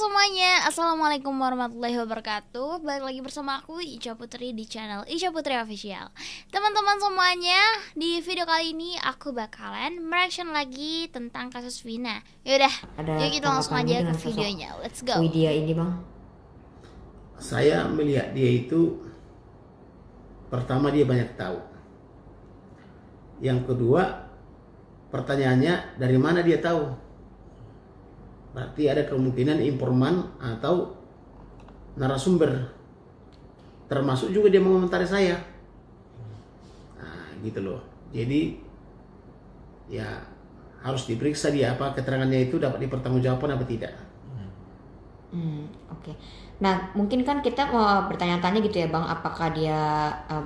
semuanya, Assalamualaikum warahmatullahi wabarakatuh. Balik lagi bersama aku Ica Putri di channel Ica Putri Official. Teman-teman semuanya, di video kali ini aku bakalan mereaction lagi tentang kasus Vina. Yaudah, yuk kita langsung aja ke videonya. Let's go. Widya ini bang, saya melihat dia itu, pertama dia banyak tahu. Yang kedua, pertanyaannya dari mana dia tahu? Berarti ada kemungkinan informan atau narasumber. Termasuk juga dia mengomentari saya. Nah, gitu loh. Jadi ya harus diperiksa dia, apa keterangannya itu dapat dipertanggungjawabkan apa tidak. Oke. Nah mungkin kan kita mau bertanya-tanya gitu ya bang, apakah dia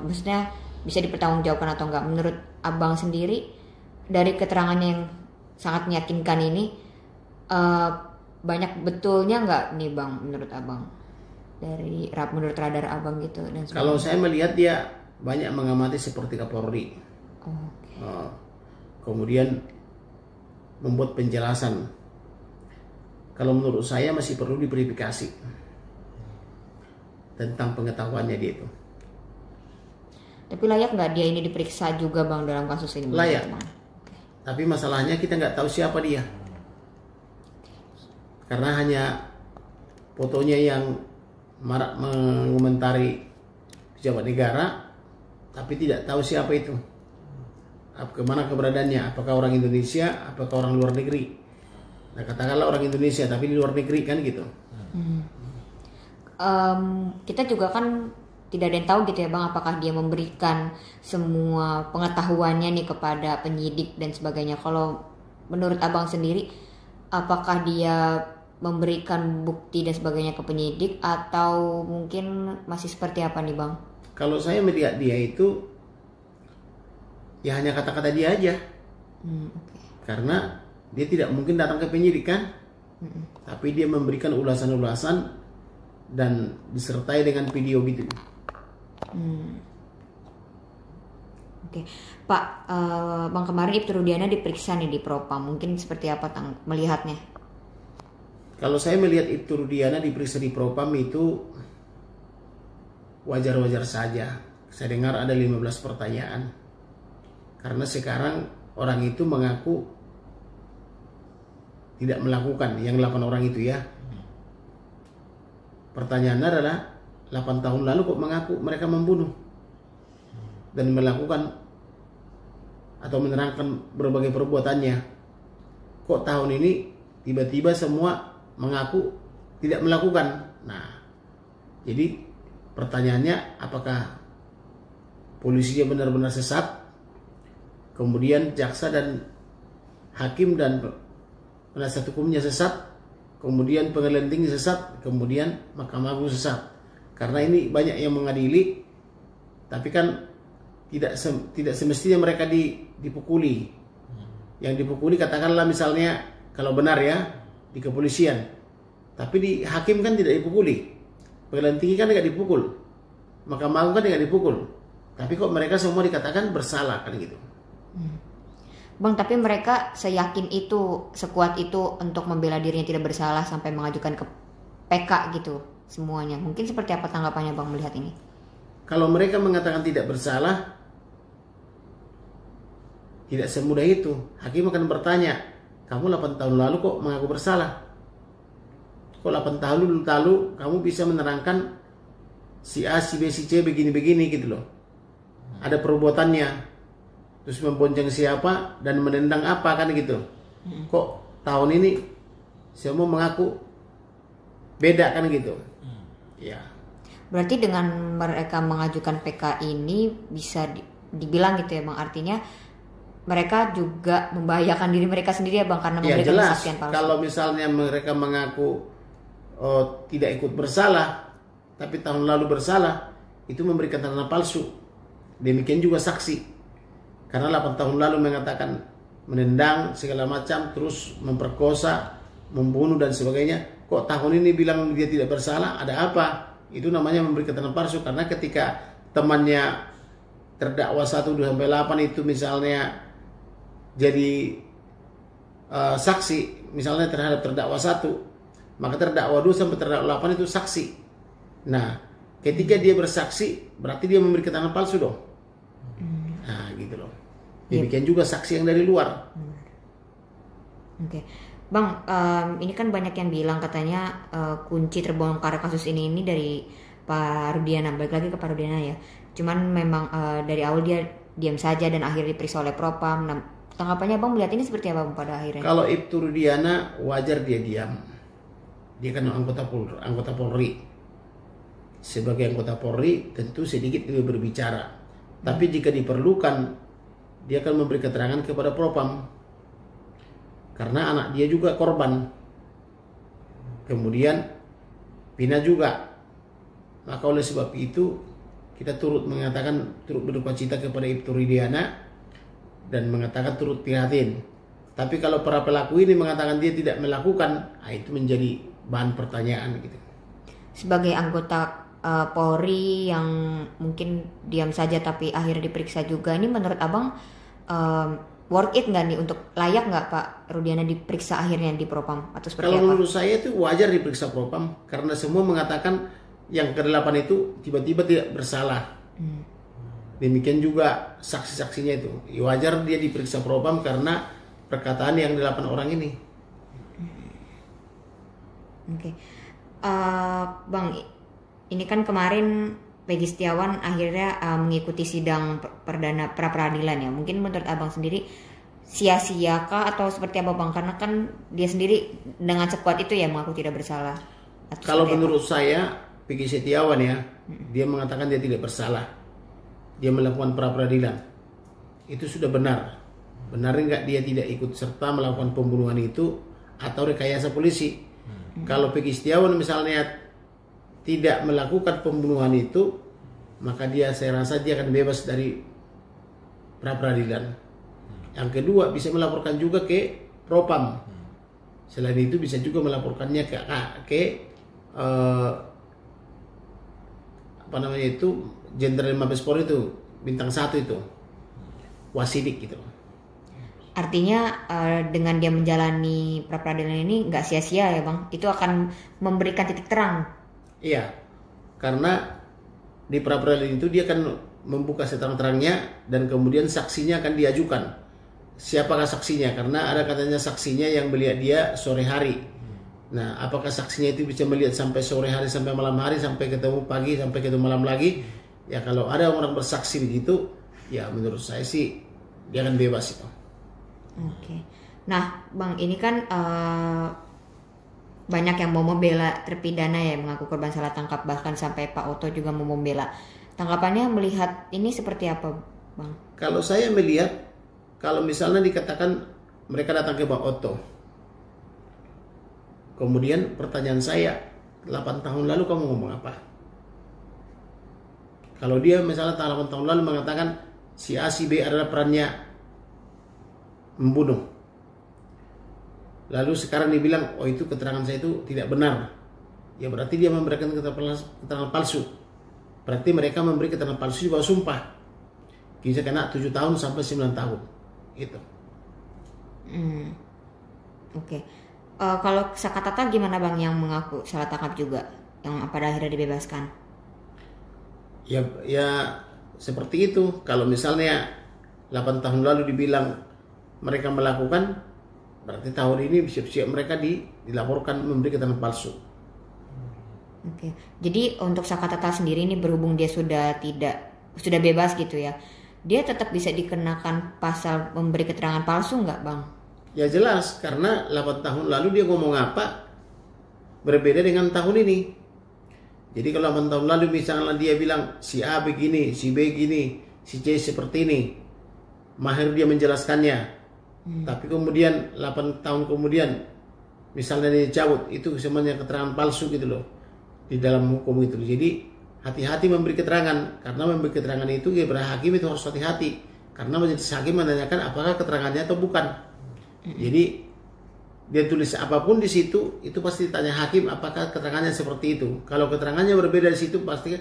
maksudnya bisa dipertanggungjawabkan atau enggak? Menurut abang sendiri dari keterangannya yang sangat meyakinkan ini, banyak betulnya nggak nih bang menurut abang, dari menurut radar abang gitu dan sebagainya? Kalau saya melihat dia banyak mengamati seperti Kapolri. Kemudian membuat penjelasan. Kalau menurut saya masih perlu diverifikasi tentang pengetahuannya dia itu. Tapi layak nggak dia ini diperiksa juga bang dalam kasus ini? Layak. Tapi masalahnya kita nggak tahu siapa dia. Karena hanya fotonya yang marak mengomentari pejabat negara, tapi tidak tahu siapa itu, kemana keberadaannya, apakah orang Indonesia, apakah orang luar negeri. Nah katakanlah orang Indonesia tapi di luar negeri kan gitu. Kita juga kan tidak ada yang tahu gitu ya bang, apakah dia memberikan semua pengetahuannya nih kepada penyidik dan sebagainya. Kalau menurut abang sendiri, apakah dia memberikan bukti dan sebagainya ke penyidik atau mungkin masih seperti apa nih bang? Kalau saya melihat dia itu ya hanya kata-kata dia aja. Okay. Karena dia tidak mungkin datang ke penyidik kan, tapi dia memberikan ulasan-ulasan dan disertai dengan video gitu. Oke. Pak, bang, kemarin Ibtu Rudiana diperiksa nih di Propam, mungkin seperti apa melihatnya? Kalau saya melihat Ibtu Rudiana diperiksa di Propam itu wajar-wajar saja. Saya dengar ada 15 pertanyaan. Karena sekarang orang itu mengaku tidak melakukan yang 8 orang itu ya. Pertanyaannya adalah 8 tahun lalu kok mengaku mereka membunuh dan melakukan atau menerangkan berbagai perbuatannya. Kok tahun ini tiba-tiba semua mengaku tidak melakukan? Nah, jadi pertanyaannya apakah polisinya benar-benar sesat, kemudian jaksa dan hakim dan penasihat hukumnya sesat, kemudian pengadilan tinggi sesat, kemudian Mahkamah Agung sesat. Karena ini banyak yang mengadili, tapi kan tidak semestinya mereka dipukuli. Yang dipukuli katakanlah misalnya kalau benar ya di kepolisian, tapi di hakim kan tidak dipukuli, pengadilan tinggi kan tidak dipukul, Mahkamah Agung kan tidak dipukul, tapi kok mereka semua dikatakan bersalah kan gitu. Bang, tapi mereka seyakin itu, sekuat itu untuk membela dirinya tidak bersalah sampai mengajukan ke PK gitu semuanya. Mungkin seperti apa tanggapannya bang melihat ini? Kalau mereka mengatakan tidak bersalah, tidak semudah itu. Hakim akan bertanya, kamu 8 tahun lalu kok mengaku bersalah? Kok 8 tahun lalu kamu bisa menerangkan si A, si B, si C begini-begini gitu loh. Ada perbuatannya. Terus membonceng siapa dan menendang apa kan gitu. Kok tahun ini semua mengaku beda kan gitu. Ya. Berarti dengan mereka mengajukan PK ini bisa dibilang gitu ya bang, artinya mereka juga membahayakan diri mereka sendiri ya bang, karena memberikan kesaksian palsu. Kalau misalnya mereka mengaku tidak ikut bersalah tapi tahun lalu bersalah, itu memberikan keterangan palsu. Demikian juga saksi, karena 8 tahun lalu mengatakan menendang segala macam, terus memperkosa, membunuh dan sebagainya. Kok tahun ini bilang dia tidak bersalah? Ada apa? Itu namanya memberi keterangan palsu. Karena ketika temannya terdakwa 1, 2, 8 itu misalnya jadi saksi misalnya terhadap terdakwa 1, maka terdakwa 2 sampai terdakwa 8 itu saksi. Nah, ketika dia bersaksi, berarti dia memberi keterangan palsu dong. Nah, gitu loh. Demikian juga saksi yang dari luar. Oke. Bang, ini kan banyak yang bilang katanya kunci terbongkar kasus ini dari Pak Rudiana. Balik lagi ke Pak Rudiana ya. Cuman memang dari awal dia diam saja dan akhirnya diperiksa oleh Propam. Nah, tanggapannya Bang melihat ini seperti apa Bang pada akhirnya? Kalau Ibtu Rudiana wajar dia diam. Dia kan anggota Polri. Sebagai anggota Polri tentu sedikit lebih berbicara. Tapi jika diperlukan, dia akan memberi keterangan kepada Propam. Karena anak dia juga korban. Kemudian Pina juga. Maka oleh sebab itu kita turut berduka cita kepada Ibtu Rudiana dan mengatakan turut prihatin. Tapi kalau para pelaku ini mengatakan dia tidak melakukan, itu menjadi bahan pertanyaan gitu. Sebagai anggota Polri yang mungkin diam saja tapi akhirnya diperiksa juga, ini menurut Abang worth it nggak nih, untuk layak nggak Pak Rudiana diperiksa akhirnya di Propam atau seperti Kalau apa? menurut saya itu wajar diperiksa Propam karena semua mengatakan yang ke-8 itu tiba-tiba tidak bersalah. Demikian juga saksi-saksinya itu. Wajar dia diperiksa Propam karena perkataan yang 8 orang ini. Oke. Bang, ini kan kemarin Peggy Setiawan akhirnya mengikuti sidang perdana pra-peradilan ya. Mungkin menurut Abang sendiri sia-sia kah atau seperti apa Bang? Karena kan dia sendiri dengan sekuat itu ya mengaku tidak bersalah. Kalau menurut saya Peggy Setiawan ya, dia mengatakan dia tidak bersalah. Dia melakukan pra-peradilan. Itu sudah benar. Benar enggak dia tidak ikut serta melakukan pembunuhan itu atau rekayasa polisi? Kalau Peggy Setiawan misalnya tidak melakukan pembunuhan itu, maka saya rasa dia akan bebas dari pra-peradilan. Yang kedua, bisa melaporkan juga ke Propam. Selain itu bisa juga melaporkannya ke Jenderal Mabes Polri itu bintang 1 itu Wasidik gitu. Artinya dengan dia menjalani pra-peradilan ini nggak sia-sia ya Bang? Itu akan memberikan titik terang. Iya, karena di pra-peradilan itu dia akan membuka seterang-terangnya dan kemudian saksinya akan diajukan. Siapakah saksinya? Karena ada katanya saksinya yang melihat dia sore hari. Nah, apakah saksinya itu bisa melihat sampai sore hari, sampai malam hari, sampai ketemu pagi, sampai ketemu malam lagi? Ya kalau ada orang bersaksi begitu, ya menurut saya sih dia akan bebas itu. Oke. Nah, Bang, ini kan banyak yang mau membela terpidana ya, mengaku korban salah tangkap, bahkan sampai Pak Oto juga mau membela. Tanggapannya melihat ini seperti apa, Bang? Kalau saya melihat, kalau misalnya dikatakan mereka datang ke Bang Oto, kemudian pertanyaan saya, 8 tahun lalu kamu ngomong apa? Kalau dia misalnya 8 tahun lalu mengatakan si A, si B adalah perannya membunuh. Lalu sekarang dia bilang, oh itu keterangan saya itu tidak benar. Ya berarti dia memberikan keterangan palsu. Berarti mereka memberi keterangan palsu di bawah sumpah. Bisa kena 7 tahun sampai 9 tahun. Itu. Oke. Kalau Sakatata gimana Bang yang mengaku salah tangkap juga, yang pada akhirnya dibebaskan? Ya seperti itu. Kalau misalnya 8 tahun lalu dibilang mereka melakukan, berarti tahun ini siap-siap mereka dilaporkan memberi keterangan palsu. Oke. Jadi untuk Sakatata sendiri ini berhubung dia sudah bebas gitu ya, dia tetap bisa dikenakan pasal memberi keterangan palsu nggak Bang? Ya jelas, karena 8 tahun lalu dia ngomong apa berbeda dengan tahun ini. Jadi kalau 8 tahun lalu misalnya dia bilang si A begini, si B gini, si C seperti ini, mahir dia menjelaskannya. Tapi kemudian 8 tahun kemudian misalnya dia cabut, itu semuanya keterangan palsu gitu loh di dalam hukum itu. Jadi hati-hati memberi keterangan, karena memberi keterangan itu hakim itu harus hati-hati, karena majelis hakim menanyakan apakah keterangannya atau bukan. Jadi dia tulis apapun di situ, itu pasti ditanya hakim apakah keterangannya seperti itu. Kalau keterangannya berbeda di situ, pasti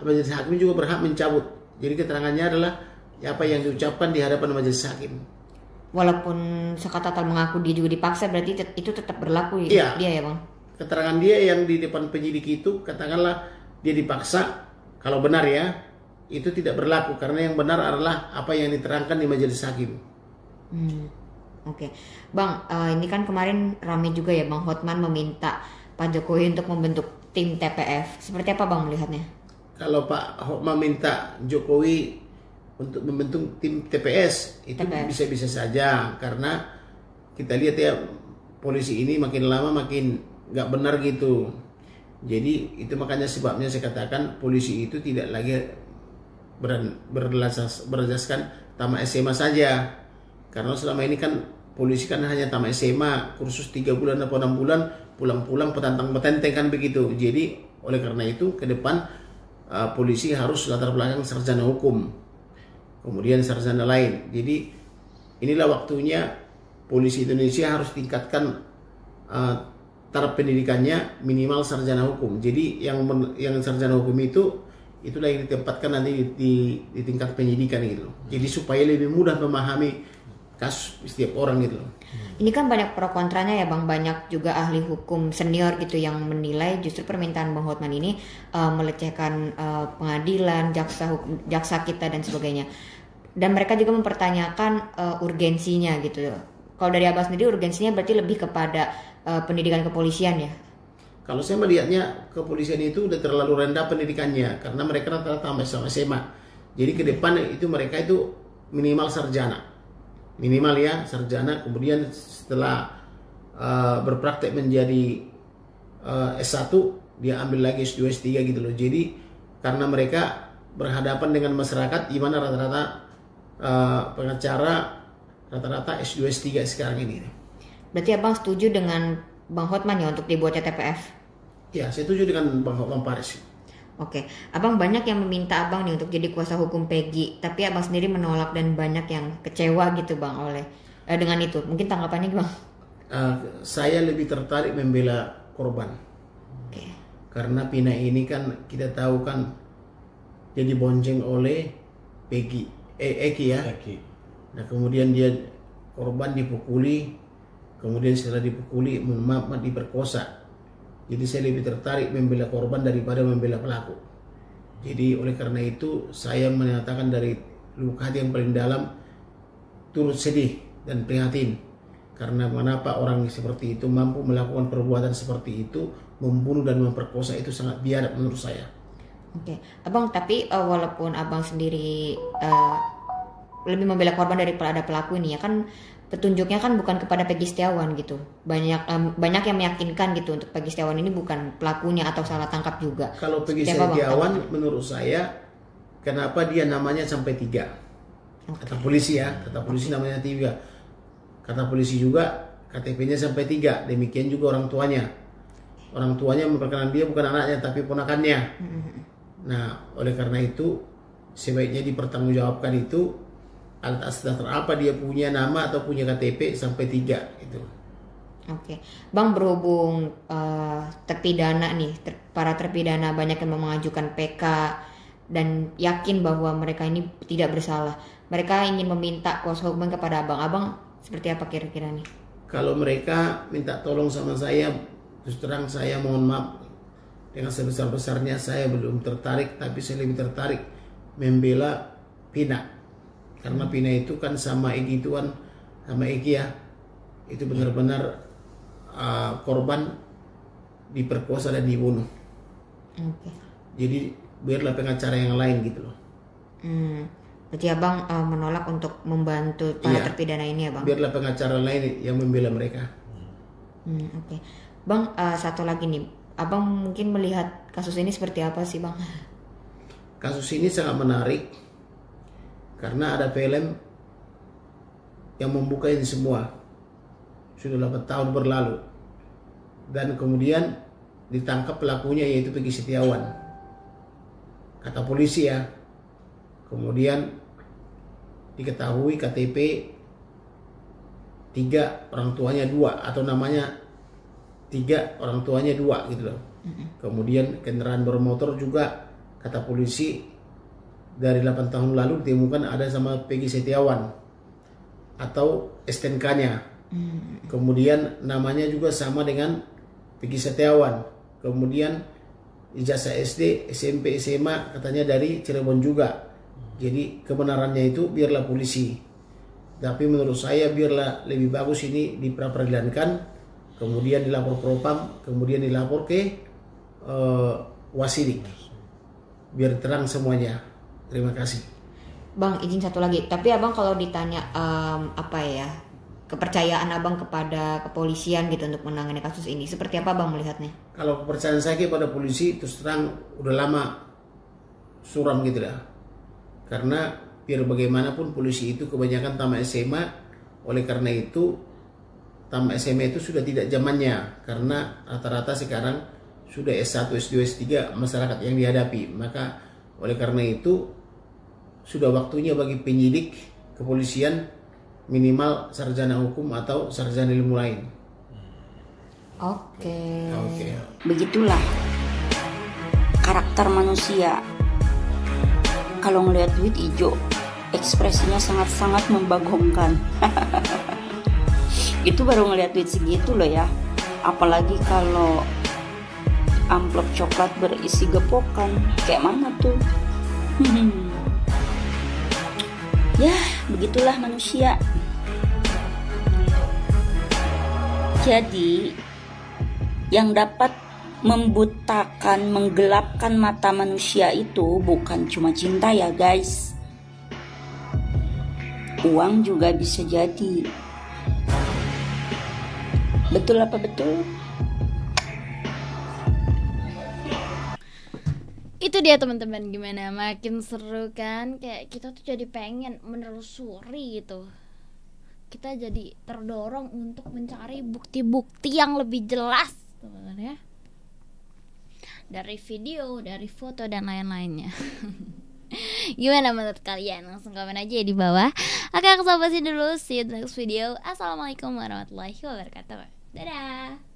majelis hakim juga berhak mencabut. Jadi keterangannya adalah apa yang diucapkan di hadapan majelis hakim. Walaupun Sakatata mengaku dia juga dipaksa, berarti itu tetap berlaku ya, dia ya Bang? keterangan dia yang di depan penyidik itu, katakanlah dia dipaksa, kalau benar ya, itu tidak berlaku karena yang benar adalah apa yang diterangkan di majelis hakim. Oke. Bang, ini kan kemarin ramai juga ya Bang Hotman meminta Pak Jokowi untuk membentuk tim TPF. Seperti apa Bang melihatnya? Kalau Pak Hotman minta Jokowi untuk membentuk tim TPS, itu bisa-bisa saja karena kita lihat ya polisi ini makin lama makin nggak benar gitu. Jadi itu makanya sebabnya saya katakan polisi itu tidak lagi berdasarkan tamat SMA saja. Karena selama ini kan polisi kan hanya tamat SMA, kursus 3 bulan atau 6 bulan, pulang-pulang petantang-petenteng kan begitu. Jadi oleh karena itu ke depan polisi harus latar belakang sarjana hukum, kemudian sarjana lain. Jadi inilah waktunya polisi Indonesia harus tingkatkan taraf pendidikannya minimal sarjana hukum. Jadi yang sarjana hukum itulah yang ditempatkan nanti di tingkat penyidikan gitu. Jadi supaya lebih mudah memahami kasus setiap orang gitu. Ini kan banyak pro kontranya ya Bang, banyak juga ahli hukum senior gitu yang menilai justru permintaan Bang Hotman ini melecehkan pengadilan, jaksa kita dan sebagainya. Dan mereka juga mempertanyakan urgensinya gitu. Kalau dari Abah sendiri urgensinya berarti lebih kepada pendidikan kepolisian ya? Kalau saya melihatnya kepolisian itu udah terlalu rendah pendidikannya karena mereka rata-rata sama SMA. Jadi ke depan itu mereka itu minimal sarjana. Minimal ya sarjana, kemudian setelah berpraktek menjadi S1 dia ambil lagi S2 S3 gitu loh. Jadi karena mereka berhadapan dengan masyarakat di mana rata-rata pengacara rata-rata S2 S3 sekarang ini. Berarti Abang setuju dengan Bang Hotman ya untuk dibuatnya TPF? Ya, saya setuju dengan Bang Paris. Oke, Abang banyak yang meminta Abang nih untuk jadi kuasa hukum Peggy, tapi Abang sendiri menolak dan banyak yang kecewa gitu Bang oleh dengan itu. Mungkin tanggapannya gimana? Saya lebih tertarik membela korban. Oke. Karena Pina ini kan kita tahu kan dia dibonceng oleh Peggy, Eki ya. Eki. Nah kemudian dia korban dipukuli, kemudian setelah dipukuli diperkosa. Jadi saya lebih tertarik membela korban daripada membela pelaku. Jadi oleh karena itu saya menyatakan dari lubuk hati yang paling dalam turut sedih dan prihatin karena mengapa orang seperti itu mampu melakukan perbuatan seperti itu, membunuh dan memperkosa, itu sangat biadab menurut saya. Oke, Abang, tapi walaupun Abang sendiri lebih membela korban daripada pelaku ini ya kan, petunjuknya kan bukan kepada Peggy Setiawan gitu. Banyak yang meyakinkan gitu untuk Peggy Setiawan ini bukan pelakunya atau salah tangkap juga. Kalau Peggy Setiawan menurut saya kenapa dia namanya sampai 3? Kata polisi ya, kata polisi namanya 3. Kata polisi juga KTP-nya sampai 3. Demikian juga orang tuanya. Orang tuanya memperkenalkan dia bukan anaknya tapi ponakannya. Nah, oleh karena itu sebaiknya dipertanggungjawabkan itu atas dasar apa dia punya nama atau punya KTP sampai 3 itu. Oke, Bang, berhubung terpidana nih, para terpidana banyak yang mengajukan PK dan yakin bahwa mereka ini tidak bersalah. Mereka ingin meminta kuasa hukum kepada Abang seperti apa kira-kira nih? Kalau mereka minta tolong sama saya, terus terang saya mohon maaf dengan sebesar-besarnya saya belum tertarik, tapi saya lebih tertarik membela Pina. Karena Pina itu kan sama Eki itu kan, sama Eki ya, itu benar-benar korban diperkosa dan dibunuh. Okay. Jadi biarlah pengacara yang lain gitu loh. Berarti Abang menolak untuk membantu para terpidana ini ya Bang? Biarlah pengacara lain yang membela mereka. Oke. Bang, satu lagi nih, Abang mungkin melihat kasus ini seperti apa sih Bang? Kasus ini sangat menarik karena ada film yang membuka ini semua. Sudah 8 tahun berlalu dan kemudian ditangkap pelakunya yaitu Peggy Setiawan. Kata polisi ya. Kemudian diketahui KTP 3, orang tuanya 2, atau namanya 3, orang tuanya 2 gitu loh. Kemudian kendaraan bermotor juga kata polisi dari 8 tahun lalu ditemukan ada sama Peggy Setiawan atau STNK-nya. Kemudian namanya juga sama dengan Peggy Setiawan. Kemudian ijazah SD, SMP, SMA katanya dari Cirebon juga. Jadi kebenarannya itu biarlah polisi. Tapi menurut saya biarlah lebih bagus ini diperadilankan, kemudian dilapor propam, kemudian dilapor ke wasidik. Biar terang semuanya. Terima kasih. Bang, izin satu lagi. Tapi abang kalau ditanya kepercayaan abang kepada kepolisian gitu untuk menangani kasus ini, seperti apa bang melihatnya? Kalau kepercayaan saya kepada polisi terus terang udah lama suram gitu lah. Karena biar bagaimanapun polisi itu kebanyakan tamat SMA, oleh karena itu tamat SMA itu sudah tidak zamannya, karena rata-rata sekarang sudah S1, S2, S3 masyarakat yang dihadapi. Maka oleh karena itu sudah waktunya bagi penyidik kepolisian minimal sarjana hukum atau sarjana ilmu lain. Oke. Begitulah karakter manusia. Kalau ngelihat duit hijau, ekspresinya sangat-sangat membagongkan. Itu baru ngelihat duit segitu loh ya. Apalagi kalau amplop coklat berisi gepokan, kayak mana tuh? Ya, begitulah manusia. Jadi, yang dapat membutakan, menggelapkan mata manusia itu bukan cuma cinta ya guys. Uang juga bisa jadi. Betul apa betul? Itu dia teman-teman, gimana makin seru kan? Kayak kita tuh jadi pengen menelusuri gitu. Kita jadi terdorong untuk mencari bukti-bukti yang lebih jelas teman-teman ya. Dari video, dari foto dan lain-lainnya. Gimana menurut kalian? Langsung komen aja ya di bawah. Oke, aku sampai sini dulu. See you in the next video. Assalamualaikum warahmatullahi wabarakatuh. Dadah.